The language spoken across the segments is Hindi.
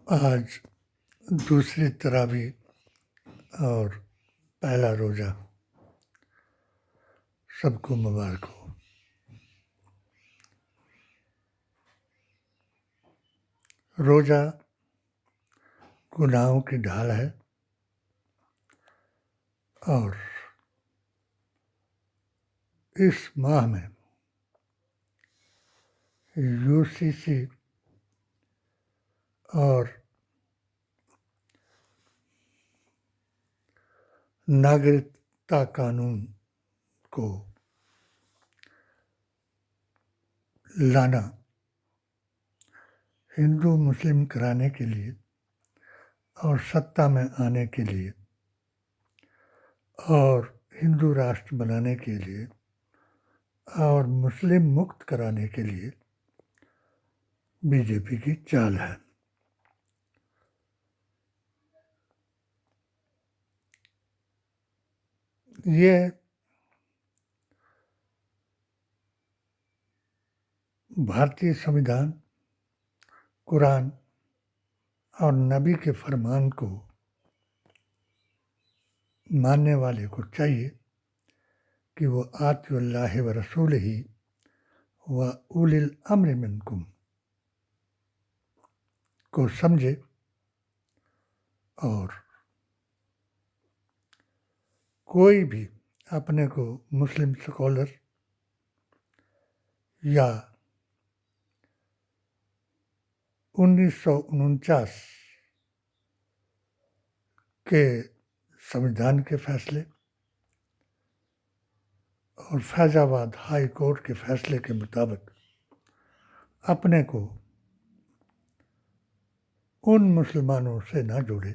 आज दूसरी तरावी और पहला रोज़ा सबको मुबारक हो। रोज़ा गुनाहों की ढाल है और इस माह में यूसीसी और नागरिकता कानून को लाना हिंदू मुस्लिम कराने के लिए और सत्ता में आने के लिए और हिंदू राष्ट्र बनाने के लिए और मुस्लिम मुक्त कराने के लिए बीजेपी की चाल है। ये भारतीय संविधान, कुरान और नबी के फरमान को मानने वाले को चाहिए कि वो आतिउल्लाह व रसूलिही व उलिल अम्र मिनकुम को समझे और कोई भी अपने को मुस्लिम स्कॉलर या 1949 के संविधान के फैसले और फैजाबाद हाई कोर्ट के फैसले के मुताबिक अपने को उन मुसलमानों से ना जोड़े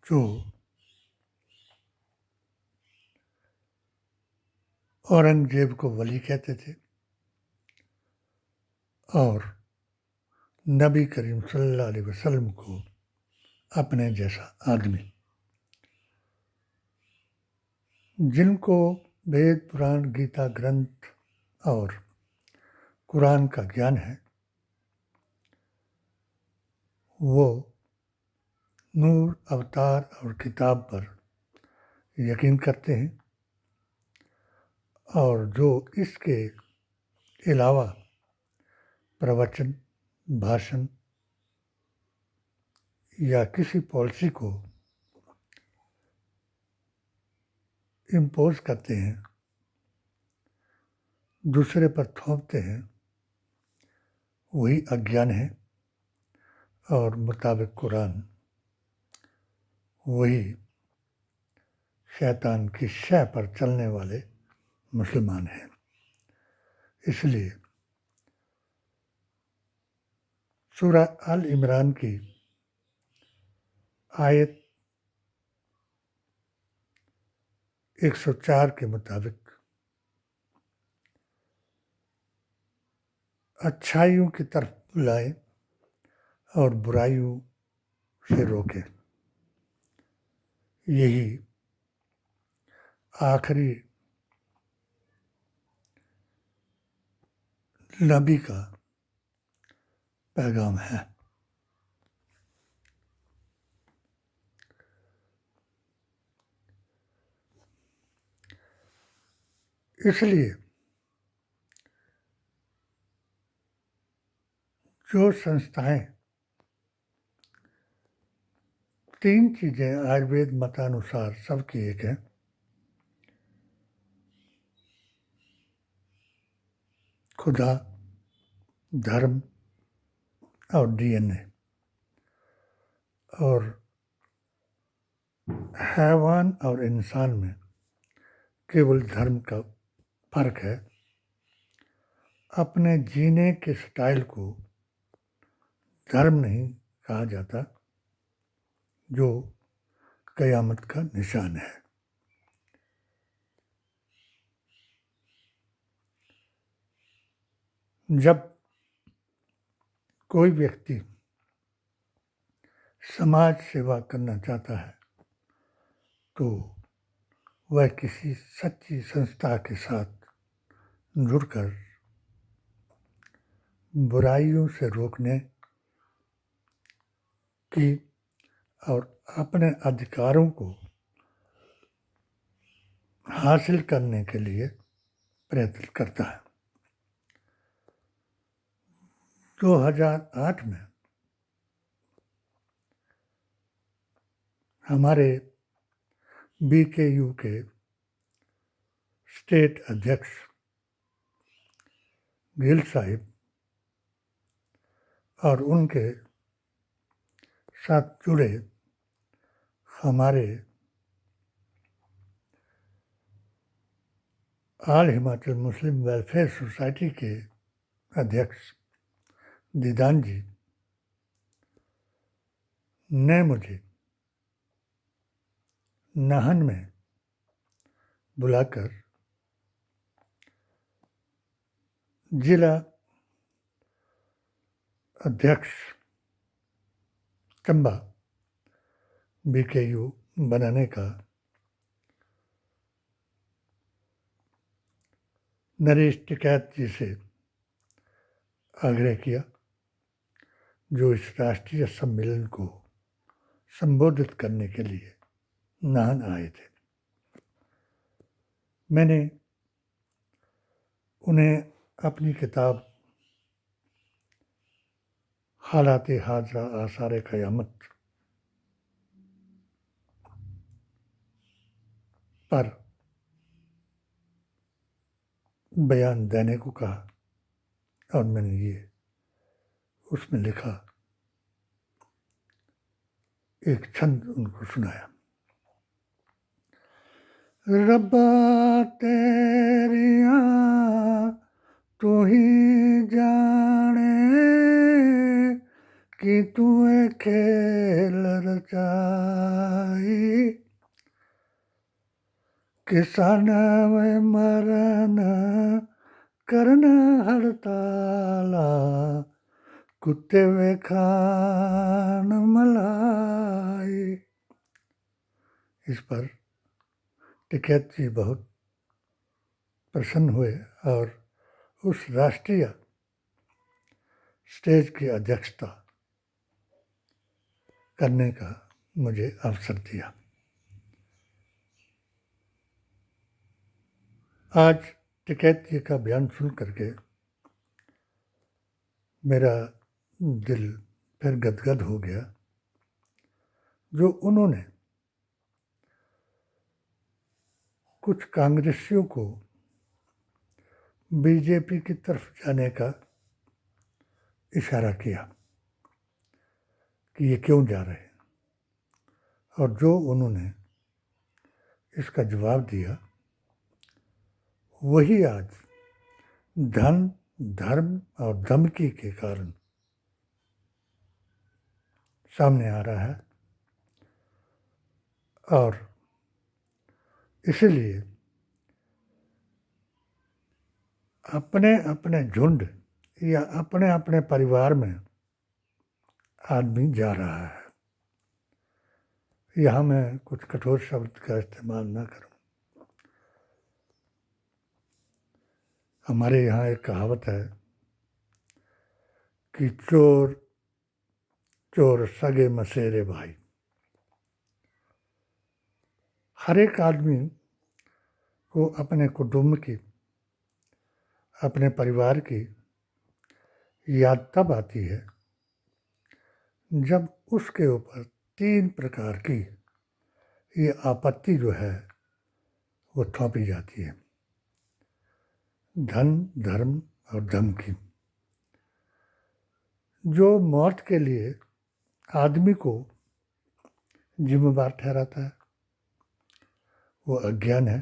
जो औरंगजेब को वली कहते थे और नबी करीम सल्लल्लाहु अलैहि वसल्लम को अपने जैसा आदमी। जिनको वेद पुराण गीता ग्रंथ और कुरान का ज्ञान है वो नूर अवतार और किताब पर यकीन करते हैं और जो इसके अलावा प्रवचन, भाषण या किसी पॉलिसी को इम्पोज करते हैं, दूसरे पर थोपते हैं, वही अज्ञान है और मुताबिक कुरान वही शैतान की शय पर चलने वाले मुसलमान हैं। इसलिए सूरह अल इमरान की आयत 104 के मुताबिक अच्छाइयों की तरफ बुलाए और बुराइयों से रोके। यही आखिरी नबी का पैगाम है। इसलिए जो संस्थाएं 3 चीज़ें आयुर्वेद मतानुसार सबकी एक है, खुदा, धर्म और डीएनए, और हैवान और इंसान में केवल धर्म का फर्क है। अपने जीने के स्टाइल को धर्म नहीं कहा जाता जो क़यामत का निशान है। जब कोई व्यक्ति समाज सेवा करना चाहता है तो वह किसी सच्ची संस्था के साथ जुड़कर बुराइयों से रोकने की और अपने अधिकारों को हासिल करने के लिए प्रयत्न करता है। 2008 में हमारे BKU के स्टेट अध्यक्ष गिल साहिब और उनके साथ जुड़े हमारे ऑल हिमाचल मुस्लिम वेलफेयर सोसाइटी के अध्यक्ष दीदान जी ने मुझे नाहन में बुलाकर जिला अध्यक्ष चंबा BKU बनाने का नरेश टिकैत जी से आग्रह किया, जो इस राष्ट्रीय सम्मेलन को संबोधित करने के लिए नाहन आए थे। मैंने उन्हें अपनी किताब हालात हाजरा आसार क़यामत पर बयान देने को कहा और मैंने ये उसमें लिखा, एक छंद उनको सुनाया। रब्बा तेरिया तू ही जाने कि तूए खेल रचाई, किसान में मरन करना हड़ताला, कुत्ते वे खान मलाई। इस पर टिकैत जी बहुत प्रसन्न हुए और उस राष्ट्रीय स्टेज की अध्यक्षता करने का मुझे अवसर दिया। आज टिकैत जी का बयान सुन करके मेरा दिल फिर गदगद हो गया, जो उन्होंने कुछ कांग्रेसियों को बीजेपी की तरफ जाने का इशारा किया कि ये क्यों जा रहे हैं, और जो उन्होंने इसका जवाब दिया वही आज धन, धर्म और धमकी के कारण सामने आ रहा है। और इसलिए अपने अपने झुंड या अपने अपने परिवार में आदमी जा रहा है। यहाँ मैं कुछ कठोर शब्द का इस्तेमाल ना करूं। हमारे यहाँ एक कहावत है कि चोर चोर सगे मसेरे भाई। हर एक आदमी को अपने कुटुंब की, अपने परिवार की याद तब आती है जब उसके ऊपर 3 प्रकार की ये आपत्ति जो है वो थोपी जाती है: धन, धर्म और धमकी। जो मौत के लिए आदमी को जिम्मेदार ठहराता है वो अज्ञान है,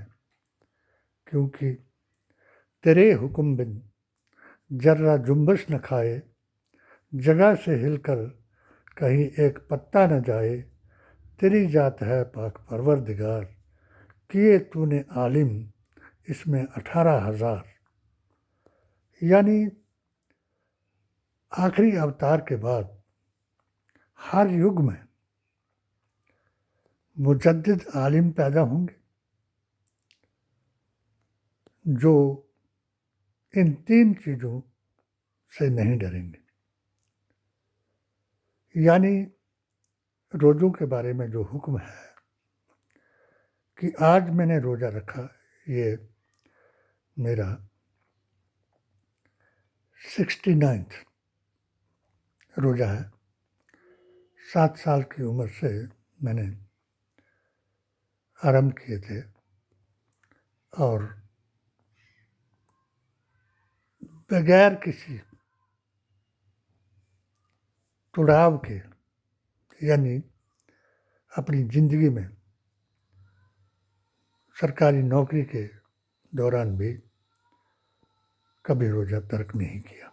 क्योंकि तेरे हुक्म बिन जर्रा जुम्बश न खाए, जगह से हिलकर कहीं एक पत्ता न जाए, तेरी जात है पाक परवरदिगार, किए तूने आलिम इसमें 18,000। यानी आखिरी अवतार के बाद हर युग में मुजद्दिद आलिम पैदा होंगे जो इन 3 चीज़ों से नहीं डरेंगे। यानी रोज़ों के बारे में जो हुक्म है कि आज मैंने रोज़ा रखा, ये मेरा 69th रोज़ा है। 7 साल की उम्र से मैंने आरंभ किए थे और बगैर किसी तुड़ाव के, यानी अपनी ज़िंदगी में सरकारी नौकरी के दौरान भी कभी रोज़ा तर्क नहीं किया।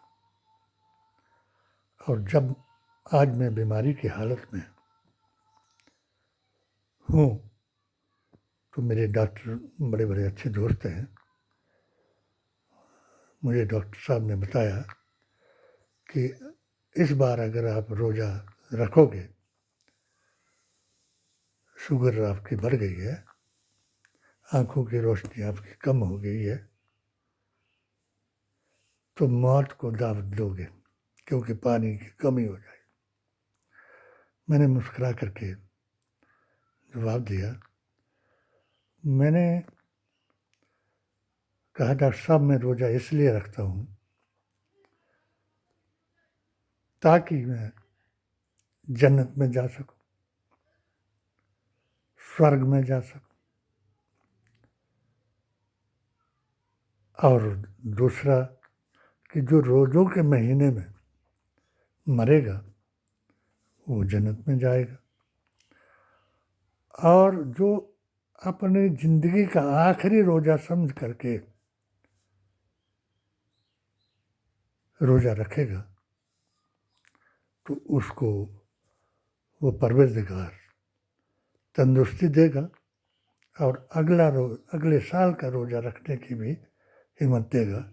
और जब आज मैं बीमारी की हालत में हूँ तो मेरे डॉक्टर बड़े बड़े अच्छे दोस्त हैं। मुझे डॉक्टर साहब ने बताया कि इस बार अगर आप रोज़ा रखोगे, शुगर आपकी बढ़ गई है, आँखों की रोशनी आपकी कम हो गई है, तो मौत को दावत दोगे क्योंकि पानी की कमी हो जाएगी। मैंने मुस्कुरा करके जवाब दिया। मैंने कहा, डॉक्टर साहब मैं रोज़ा इसलिए रखता हूँ ताकि मैं जन्नत में जा सकूँ, स्वर्ग में जा सकूँ, और दूसरा कि जो रोज़ों के महीने में मरेगा वो जन्नत में जाएगा, और जो अपनी ज़िंदगी का आखिरी रोज़ा समझ करके रोज़ा रखेगा तो उसको वो परवरदिगार तंदुरुस्ती देगा और अगले साल का रोज़ा रखने की भी हिम्मत देगा।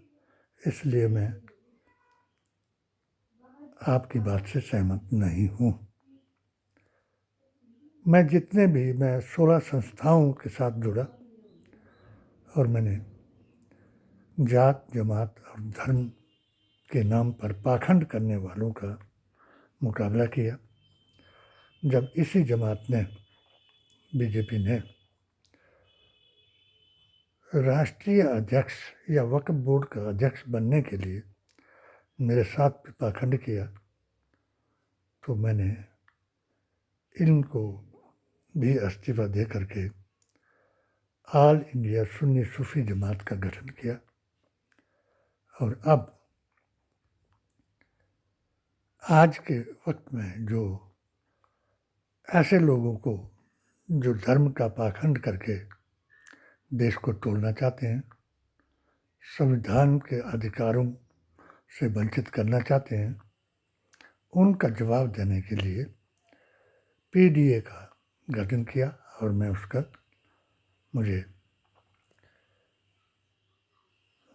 इसलिए मैं आपकी बात से सहमत नहीं हूँ। मैं 16 संस्थाओं के साथ जुड़ा और मैंने जात, जमात और धर्म के नाम पर पाखंड करने वालों का मुकाबला किया। जब इसी जमात ने, बीजेपी ने, राष्ट्रीय अध्यक्ष या वक्फ बोर्ड का अध्यक्ष बनने के लिए मेरे साथ पाखंड किया तो मैंने इनको भी इस्तीफा दे करके ऑल इंडिया सुन्नी सूफी जमात का गठन किया। और अब आज के वक्त में जो ऐसे लोगों को जो धर्म का पाखंड करके देश को तोड़ना चाहते हैं, संविधान के अधिकारों से वंचित करना चाहते हैं, उनका जवाब देने के लिए पीडीए का गठन किया। और मैं उसका, मुझे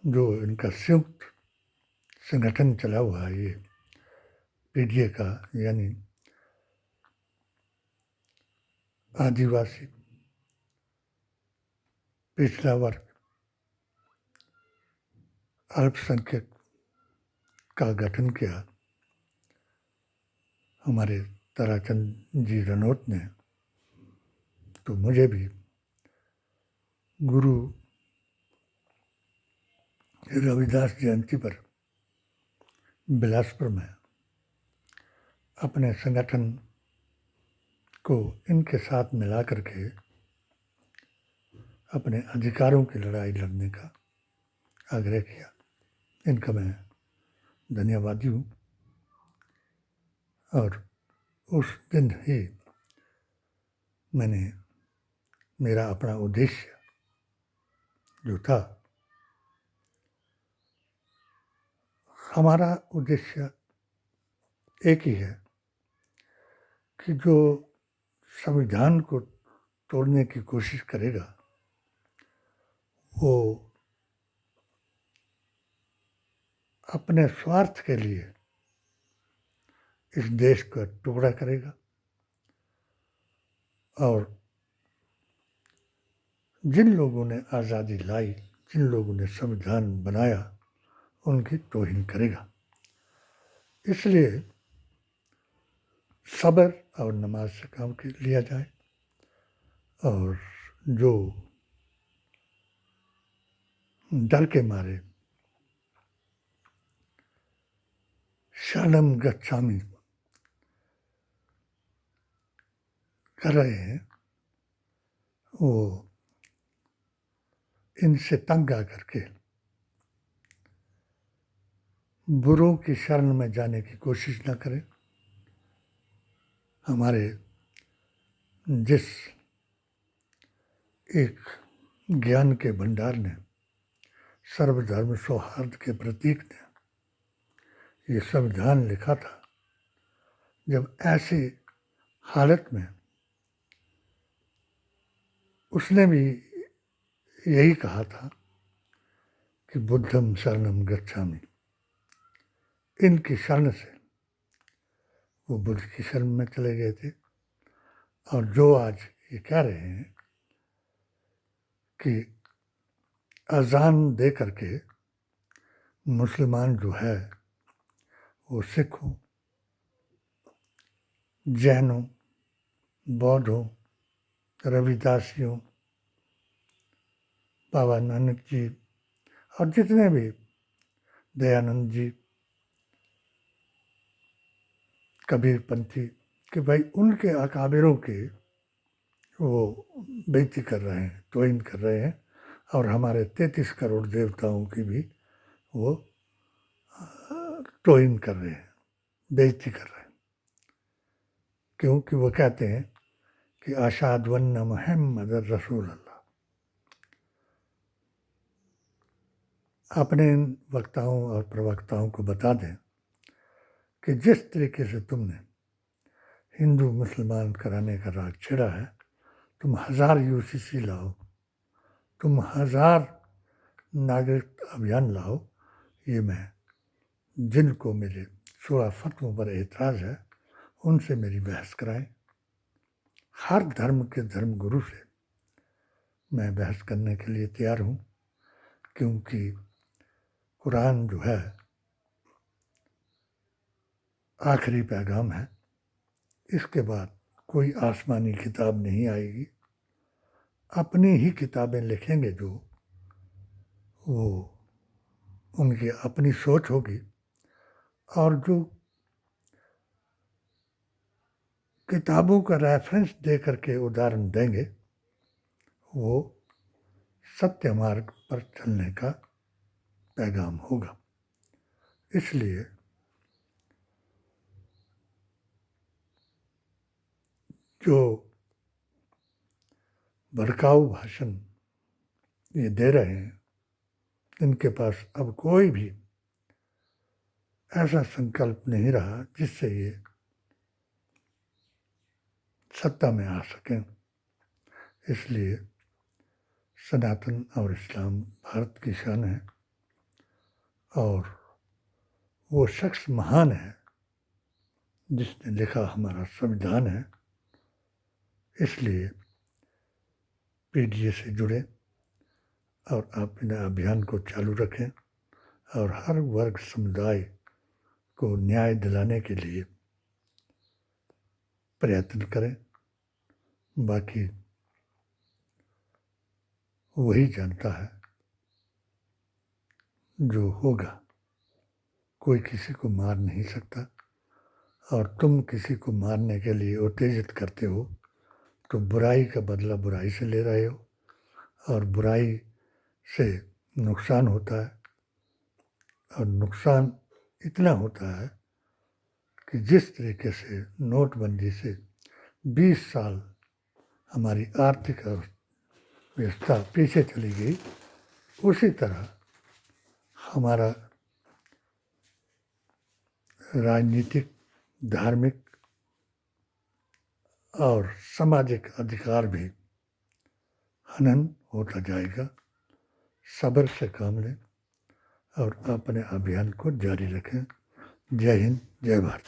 जो इनका संयुक्त संगठन चला हुआ है ये पीडीए का, यानी आदिवासी पिछड़ा वर्ग अल्पसंख्यक का गठन किया हमारे ताराचंद जी रनौत ने। तो मुझे भी गुरु रविदास जयंती पर बिलासपुर में अपने संगठन को इनके साथ मिला करके अपने अधिकारों की लड़ाई लड़ने का आग्रह किया। इनका मैं धन्यवादी हूँ। और उस दिन ही मैंने मेरा अपना उद्देश्य जो था, हमारा उद्देश्य एक ही है कि जो संविधान को तोड़ने की कोशिश करेगा वो अपने स्वार्थ के लिए इस देश का टुकड़ा करेगा, और जिन लोगों ने आज़ादी लाई, जिन लोगों ने संविधान बनाया, उनकी तौहीन करेगा। इसलिए सब्र और नमाज से काम लिया जाए, और जो डर के मारे शरणम गच्छामि कर रहे हैं, वो इनसे तंग आकर के बुरों की शरण में जाने की कोशिश न करें। हमारे जिस एक ज्ञान के भंडार ने, सर्वधर्म सौहार्द के प्रतीक ने ये संविधान लिखा था, जब ऐसी हालत में उसने भी यही कहा था कि बुद्धम शरणम गच्छामि। इनकी शरण से वो बुद्ध की शरण में चले गए थे। और जो आज ये कह रहे हैं कि अजान दे करके मुसलमान जो है वो सिखों, जैनों, बौद्धों, रविदासियों, बाबा नानक जी और जितने भी, दयानंद जी, कबीरपंथी, कि भाई उनके अकाबिरों के वो बेइज्जती कर रहे हैं, तौहीन कर रहे हैं, और हमारे 33 करोड़ देवताओं की भी वो तौहीन कर रहे हैं, बेइज्जती कर रहे हैं। क्योंकि वो कहते हैं कि अशहदु अन्ना मुहम्मदुर रसूलुल्लाह। अपने इन वक्ताओं और प्रवक्ताओं को बता दें कि जिस तरीके से तुमने हिंदू मुसलमान कराने का राग छेड़ा है, तुम 1000 यूसीसी लाओ, तुम 1000 नागरिक अभियान लाओ, ये मैं जिनको मेरे 16 फतवों पर एतराज़ है उनसे मेरी बहस कराएं। हर धर्म के धर्म गुरु से मैं बहस करने के लिए तैयार हूँ, क्योंकि कुरान जो है आखिरी पैगाम है। इसके बाद कोई आसमानी किताब नहीं आएगी। अपनी ही किताबें लिखेंगे जो, वो उनकी अपनी सोच होगी, और जो किताबों का रेफरेंस दे करके उदाहरण देंगे वो सत्य मार्ग पर चलने का पैगाम होगा। इसलिए जो भड़काऊ भाषण ये दे रहे हैं, इनके पास अब कोई भी ऐसा संकल्प नहीं रहा जिससे ये सत्ता में आ सकें। इसलिए सनातन और इस्लाम भारत की शान है, और वो शख्स महान है जिसने लिखा हमारा संविधान है। इसलिए पीडीए से जुड़े और अपने अभियान को चालू रखें, और हर वर्ग समुदाय को न्याय दिलाने के लिए प्रयत्न करें। बाकी वही जानता है जो होगा। कोई किसी को मार नहीं सकता, और तुम किसी को मारने के लिए उत्तेजित करते हो तो बुराई का बदला बुराई से ले रहे हो, और बुराई से नुकसान होता है। और नुकसान इतना होता है कि जिस तरीके से नोटबंदी से 20 साल हमारी आर्थिक व्यवस्था पीछे चली गई, उसी तरह हमारा राजनीतिक, धार्मिक और सामाजिक अधिकार भी हनन होता जाएगा। सब्र से काम लें और अपने अभियान को जारी रखें। जय हिंद, जय भारत।